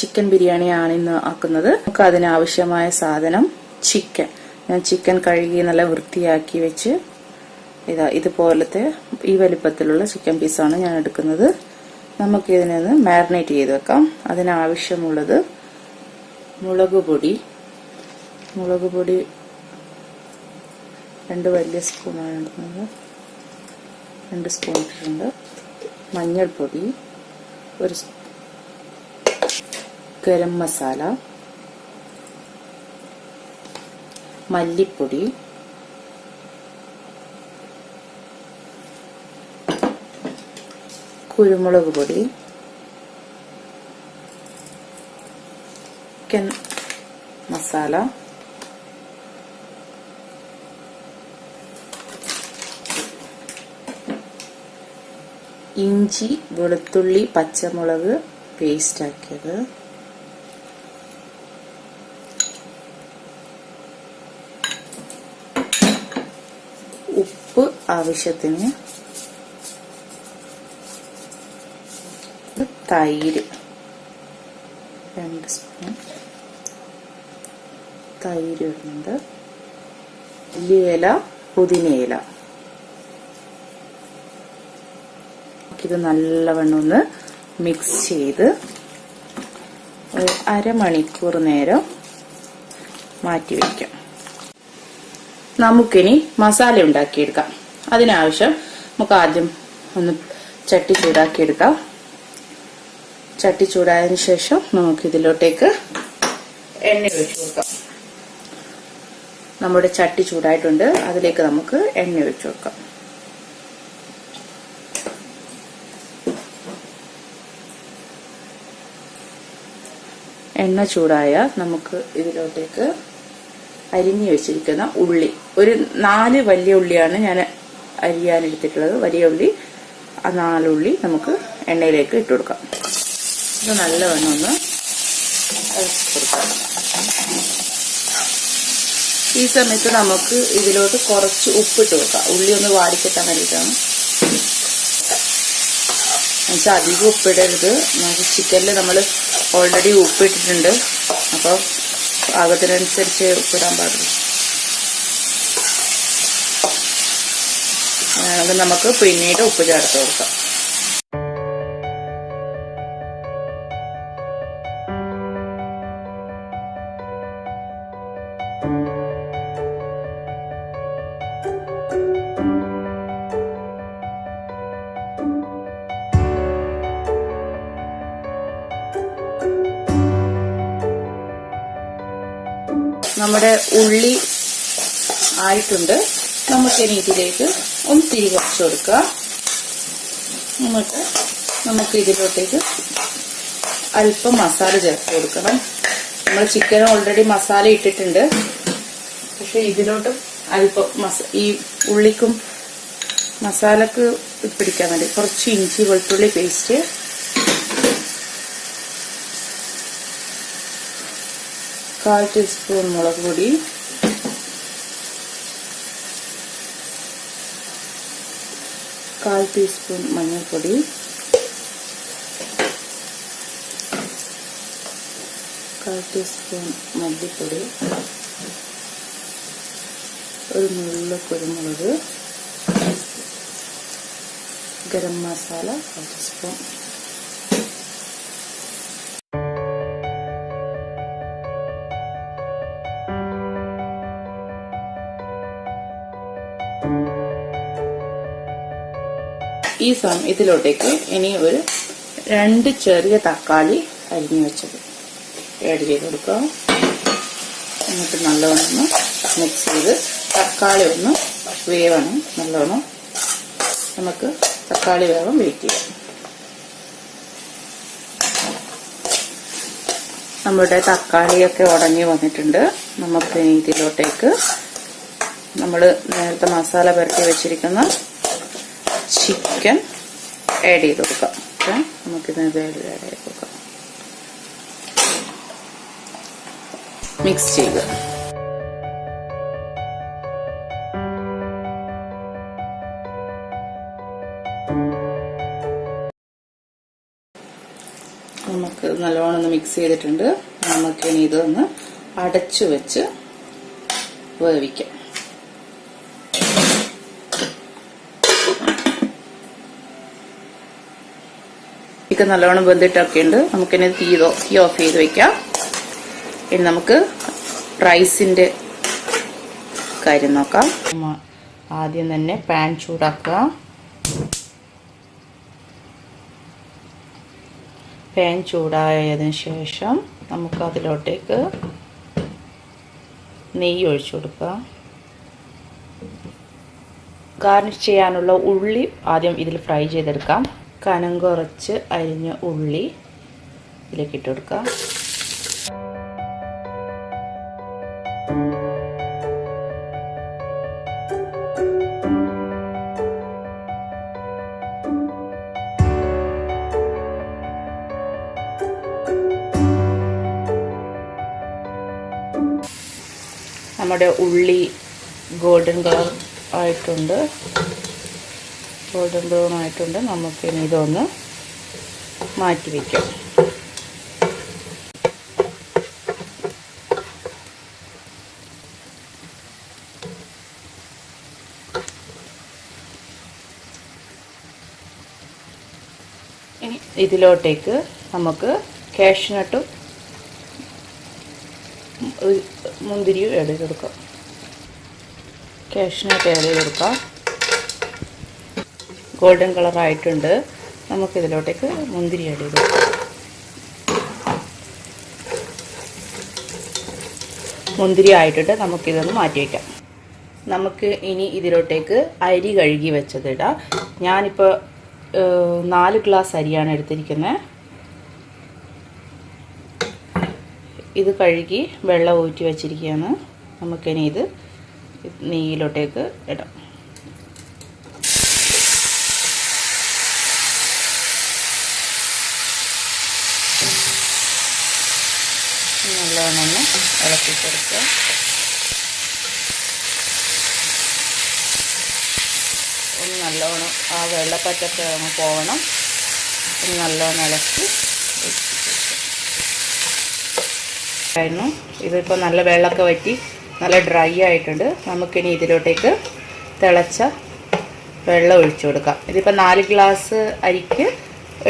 Chicken ബിരിയാണിയാണ് ഇന്ന് ആക്കുന്നത്. നമുക്ക് അതിനാവശ്യമായ സാധനം ചിക്കൻ. ഞാൻ ചിക്കൻ കഴുകി നല്ല വൃത്തിയാക്കി വെച്ച് ഇതുപോലത്തെ ഈ വലിപ്പത്തിലുള്ള ചിക്കൻ പീസാണ് ഞാൻ എടുക്കുന്നത്. നമുക്ക് ഇതിനെ മാരിനേറ്റ് ചെയ്ത് വെക്കാം. അതിനാവശ്യമുള്ളത് മുളക് പൊടി 2 വലിയ സ്പൂണാണ് എടുക്കുന്നത്. 2 സ്പൂൺ ഇട്ടിട്ടുണ്ട്. മഞ്ഞൾപ്പൊടി 1 സ്പൂൺ, ഗരം മസാല, മല്ലിപ്പൊടി, കുരുമുളക് പൊടി, ചിക്കൻ മസാല, ഇഞ്ചി, വെളുത്തുള്ളി, പച്ചമുളക് പേസ്റ്റ് ആക്കിയത്, ഉപ്പ് ആവശ്യത്തിന്, തൈര് 2 സ്പൂൺ തൈര് ഇടുന്നുണ്ട്, മല്ലിയില, പുതിനയില. ഇത് നല്ലവണ്ണം ഒന്ന് മിക്സ് ചെയ്ത് ഒരു അരമണിക്കൂർ നേരം മാറ്റി വയ്ക്കാം. നമുക്കിനി മസാല ഉണ്ടാക്കിയെടുക്കാം. അതിനാവശ്യം നമുക്ക് ആദ്യം ഒന്ന് ചട്ടി ചൂടാക്കിയെടുക്കാം. ചട്ടി ചൂടായതിനു ശേഷം നമുക്ക് ഇതിലോട്ടേക്ക് എണ്ണ ഒഴിച്ചു കൊടുക്കാം. നമ്മുടെ ചട്ടി ചൂടായിട്ടുണ്ട്. അതിലേക്ക് നമുക്ക് എണ്ണ ഒഴിച്ചു കൊടുക്കാം. എണ്ണ ചൂടായ നമുക്ക് ഇതിലോട്ടേക്ക് അരിഞ്ഞു വെച്ചിരിക്കുന്ന ഉള്ളി, ഒരു 4 വലിയ ഉള്ളിയാണ് ഞാൻ അരിയാനെടുത്തിട്ടുള്ളത്. വലിയ ഉള്ളി, ആ 4 ഉള്ളി നമുക്ക് എണ്ണയിലേക്ക് ഇട്ട് കൊടുക്കാം. ഇത് നല്ലവണ്ണം ഒന്ന് ഇളക്കി കൊടുക്കാം. ഈ സമയത്ത് നമുക്ക് ഇതിലോട്ട് കുറച്ച് ഉപ്പിട്ട് കൊടുക്കാം. ഉള്ളി ഒന്ന് വാടിക്കെട്ടാൻ വേണ്ടിയിട്ടാണ്. എന്നുവെച്ചാൽ അധികം ഉപ്പിടരുത്. നമുക്ക് ചിക്കനിൽ നമ്മൾ ഓൾറെഡി ഉപ്പിട്ടിട്ടുണ്ട്. അപ്പോൾ പാകത്തിനനുസരിച്ച് ഉപ്പിടാൻ പാടില്ല. അത് നമുക്ക് പിന്നീട് ഉപ്പ് ചേർത്ത് കൊടുക്കാം. നമ്മുടെ ഉള്ളി ആയിട്ടുണ്ട്. നമുക്കിനി ഇതിലേക്ക് ഒന്ന് തിരി കുറച്ച് കൊടുക്കുക. നമുക്ക് ഇതിലോട്ടേക്ക് അല്പം മസാല ചേർത്ത് കൊടുക്കണം. നമ്മൾ ചിക്കൻ ഓൾറെഡി മസാല ഇട്ടിട്ടുണ്ട്. പക്ഷെ ഇതിലോട്ട് അല്പം ഈ ഉള്ളിക്കും മസാലക്ക് പിടിക്കാൻ വേണ്ടി കുറച്ച് ഇഞ്ചി വെളുത്തുള്ളി പേസ്റ്റ്, കാൽ ടീസ്പൂൺ മുളക് പൊടി, കാൽ ടീസ്പൂൺ മഞ്ഞൾപ്പൊടി, കാൽ ടീസ്പൂൺ മല്ലിപ്പൊടി, ഒരു നുള്ളു കുരുമുളക്, ഗരം മസാല 1 ടീസ്പൂൺ. ഈ ഇതിലോട്ടേക്ക് ഇനി ഒരു 2 ചെറിയ തക്കാളി അരിഞ്ഞു വെച്ചത് ആഡ് ചെയ്ത് കൊടുക്കാം. എന്നിട്ട് നല്ലവണ്ണം മിക്സ് ചെയ്ത് തക്കാളി ഒന്ന് വേവണം. നല്ലോണം നമുക്ക് തക്കാളി വേഗം വെയിറ്റ് ചെയ്യാം. നമ്മുടെ തക്കാളിയൊക്കെ ഉടഞ്ഞു വന്നിട്ടുണ്ട്. നമുക്ക് ഇതിലോട്ടേക്ക് നമ്മൾ നേരത്തെ മസാല പുരട്ടി വെച്ചിരിക്കുന്ന ചിക്കൻ ആഡ് ചെയ്ത് കൊടുക്കാം. നമുക്കിത് ആഡ് ചെയ്ത് കൊടുക്കാം. മിക്സ് ചെയ്യുക. നമുക്ക് നല്ലോണം ഒന്ന് മിക്സ് ചെയ്തിട്ടുണ്ട്. നമുക്കിനി ഇതൊന്ന് അടച്ചു വെച്ച് വേവിക്കാം. ചിക്കൻ നല്ലോണം വെന്തിട്ടൊക്കെ ഉണ്ട്. നമുക്കിനി തീ ഓഫ് ചെയ്ത് വെക്കാം. ഇനി നമുക്ക് റൈസിന്റെ കാര്യം നോക്കാം. ആദ്യം തന്നെ പാൻ ചൂടാക്കുക. പാൻ ചൂടായതിനു ശേഷം നമുക്ക് അതിലോട്ടേക്ക് നെയ്യ് ഒഴിച്ചു കൊടുക്കുക. ഗാർണിഷ് ചെയ്യാനുള്ള ഉള്ളി ആദ്യം ഇതിൽ ഫ്രൈ ചെയ്തെടുക്കാം. കനം കുറച്ച് അരിഞ്ഞ ഉള്ളി ഇതിലേക്ക് ഇട്ട് കൊടുക്കുക. നമ്മുടെ ഉള്ളി ഗോൾഡൻ കളർ ആയിട്ടുണ്ട്, ഗോൾഡൻ ബ്രൗൺ ആയിട്ടുണ്ട്. നമുക്കിനി ഇതൊന്ന് മാറ്റി വയ്ക്കാം. ഇനി ഇതിലോട്ടേക്ക് നമുക്ക് കാഷ്നട്ടും മുന്തിരിയും ആഡ് ചെയ്ത് കൊടുക്കാം. കാഷ്നട്ട് ആഡ് ചെയ്ത് കൊടുക്കാം. ഗോൾഡൻ കളർ ആയിട്ടുണ്ട്. നമുക്കിതിലോട്ടേക്ക് മുന്തിരി ആഡ് ചെയ്ത് കൊടുക്കാം. മുന്തിരി ആയിട്ടിട്ട് നമുക്കിതൊന്ന് മാറ്റി വയ്ക്കാം. നമുക്ക് ഇനി ഇതിലോട്ടേക്ക് അരി കഴുകി വെച്ചതിടാം. ഞാനിപ്പോൾ 4 ഗ്ലാസ് അരിയാണ് എടുത്തിരിക്കുന്നത്. ഇത് കഴുകി വെള്ളം ഊറ്റി വെച്ചിരിക്കുകയാണ്. നമുക്കിനി ഇത് നെയ്യിലോട്ടേക്ക് ഇടാം. നല്ലോണം ഒന്ന് ഇളക്കി കൊടുക്കുക. ഒന്ന് നല്ലോണം ആ വെള്ളപ്പറ്റൊക്കെ ഒന്ന് പോകണം. ഒന്ന് നല്ലോണം ഇളക്കി ആയിരുന്നു. ഇതിപ്പോൾ നല്ല വെള്ളമൊക്കെ വറ്റി നല്ല ഡ്രൈ ആയിട്ടുണ്ട്. നമുക്കിനി ഇതിലോട്ടേക്ക് തിളച്ച വെള്ളം ഒഴിച്ചു കൊടുക്കാം. ഇതിപ്പോൾ 4 ഗ്ലാസ് അരിക്ക്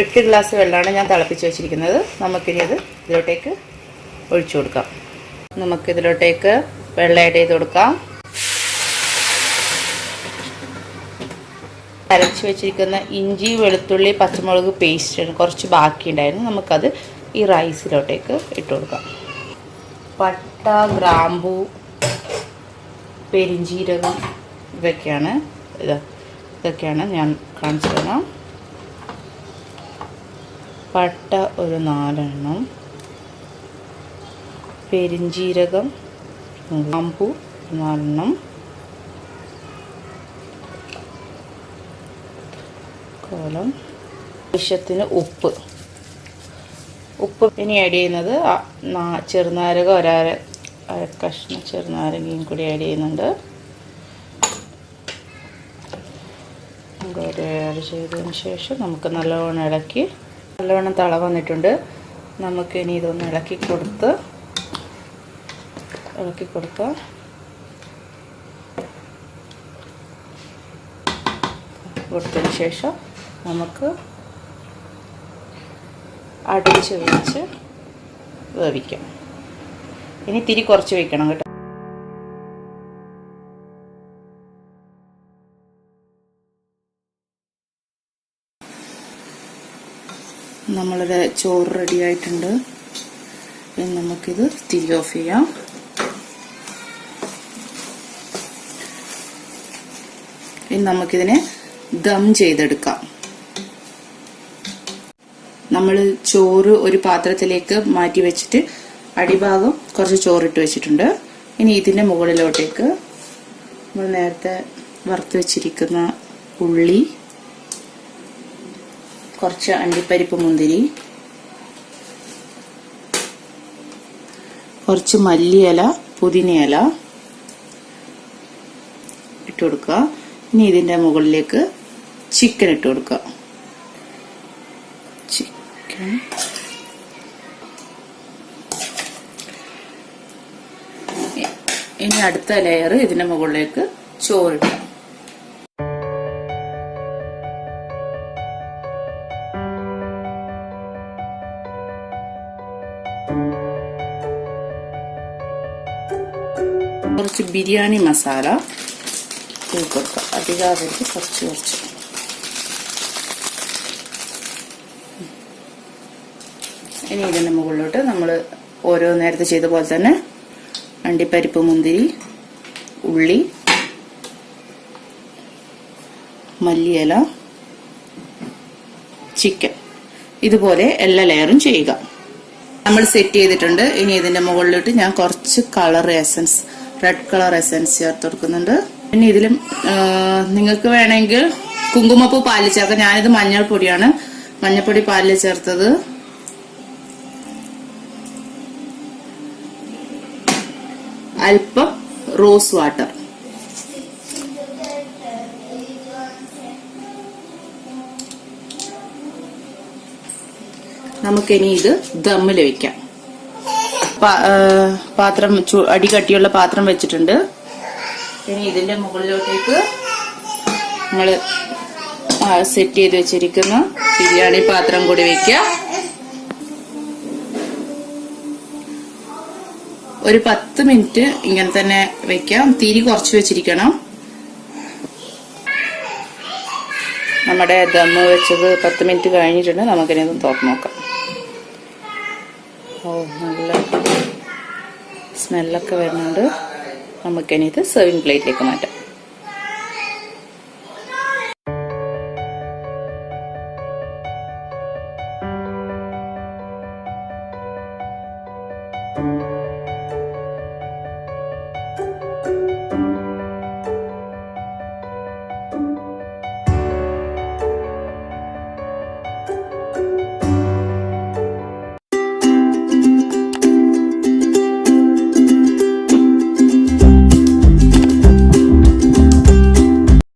8 ഗ്ലാസ് വെള്ളമാണ് ഞാൻ തിളപ്പിച്ച് വെച്ചിരിക്കുന്നത്. നമുക്കിനി ഇത് ഇതിലോട്ടേക്ക് ഒഴിച്ചു കൊടുക്കാം. നമുക്കിതിലോട്ടേക്ക് വെള്ളം ആഡ് ചെയ്ത് കൊടുക്കാം. അരച്ച് വെച്ചിരിക്കുന്ന ഇഞ്ചി വെളുത്തുള്ളി പച്ചമുളക് പേസ്റ്റ് കുറച്ച് ബാക്കിയുണ്ടായിരുന്നു. നമുക്കത് ഈ റൈസിലോട്ടേക്ക് ഇട്ട് കൊടുക്കാം. പട്ട, ഗ്രാമ്പൂ, പെരിഞ്ചീരകം ഇതൊക്കെയാണ് ഞാൻ കാണിച്ചു തരാം. പട്ട ഒരു 4 എണ്ണം, പെരിഞ്ചീരകം, ഗ്രാമ്പൂ 4 എണ്ണം, കോലം, ആവശ്യത്തിന് ഉപ്പ്. ഇനി ആഡ് ചെയ്യുന്നത് ചെറുനാരകം അര കഷ്ണം ചെറുനാരങ്ങയും കൂടി ആഡ് ചെയ്യുന്നുണ്ട്. ആഡ് ചെയ്തതിന് ശേഷം നമുക്ക് നല്ലവണ്ണം ഇളക്കി നല്ലവണ്ണം തള വന്നിട്ടുണ്ട്. നമുക്കിനി ഇതൊന്ന് ഇളക്കി കൊടുക്കാം. കൊടുത്തതിന് ശേഷം നമുക്ക് അടിച്ച് വെച്ച് വേവിക്കാം. ഇനി തിരി കുറച്ച് വെക്കണം കേട്ടോ. നമ്മളുടെ ചോറ് റെഡി ആയിട്ടുണ്ട്. ഇനി നമുക്കിത് തിരി ഓഫ് ചെയ്യാം. ഇനി നമുക്കിതിനെ ദം ചെയ്തെടുക്കാം. നമ്മൾ ചോറ് ഒരു പാത്രത്തിലേക്ക് മാറ്റി വെച്ചിട്ട് അടിഭാഗം കുറച്ച് ചോറിട്ട് വെച്ചിട്ടുണ്ട്. ഇനി ഇതിന്റെ മുകളിലോട്ടേക്ക് നമ്മൾ നേരത്തെ വറുത്ത് വെച്ചിരിക്കുന്ന ഉള്ളി, കുറച്ച് അണ്ടിപ്പരിപ്പ് മുന്തിരി, കുറച്ച് മല്ലിയില പുതിനയില ഇട്ട് കൊടുക്കുക. ഇനി ഇതിന്റെ മുകളിലേക്ക് ചിക്കൻ ഇട്ട് കൊടുക്കുക. ചിക്കൻ ഇനി അടുത്ത ലെയർ ഇതിന്റെ മുകളിലേക്ക് ചോറിടാം. കുറച്ച് ബിരിയാണി മസാല കൊടുക്കാം. അധികാവർക്ക് കുറച്ച് കുറച്ച്. ഇനി ഇതിന്റെ മുകളിലോട്ട് നമ്മൾ ഓരോ നേരത്തെ ചെയ്ത പോലെ തന്നെ അണ്ടിപ്പരിപ്പ്, മുന്തിരി, ഉള്ളി, മല്ലിയില, ചിക്കൻ, ഇതുപോലെ എല്ലാ ലെയറും ചെയ്യുക. നമ്മൾ സെറ്റ് ചെയ്തിട്ടുണ്ട്. ഇനി ഇതിന്റെ മുകളിലോട്ട് ഞാൻ കുറച്ച് colour essence, red colour essence ചേർത്ത് കൊടുക്കുന്നുണ്ട്. പിന്നെ ഇതിലും നിങ്ങൾക്ക് വേണമെങ്കിൽ കുങ്കുമപ്പൂ പാലിൽ ചേർക്കാം. ഞാനിത് മഞ്ഞൾപ്പൊടിയാണ്, മഞ്ഞൾപ്പൊടി പാലിൽ ചേർത്തത്. അല്പം റോസ് വാട്ടർ. നമുക്കിനി ഇത് ദമ്മിൽ വെക്കാം. പാത്രം അടികട്ടിയുള്ള പാത്രം വെച്ചിട്ടുണ്ട്. ഇനി ഇതിന്റെ മുകളിലോട്ടേക്ക് നമ്മള് സെറ്റ് ചെയ്ത് വെച്ചിരിക്കുന്ന ബിരിയാണി പാത്രം കൂടി വെക്കാം. ഒരു 10 മിനിറ്റ് ഇങ്ങനെ തന്നെ വെക്കാം. തിരി കുറച്ച് വെച്ചിരിക്കണം. നമ്മുടെ ദമ്മ് വെച്ചത് 10 മിനിറ്റ് കഴിഞ്ഞിട്ടുണ്ട്. നമുക്കിനി ഇത് തുറന്ന് നോക്കാം. ഓ, നല്ല സ്മെല്ലൊക്കെ വരുന്നുണ്ട്. നമുക്കിനി ഇത് സെർവിങ് പ്ലേറ്റിലേക്ക് മാറ്റാം.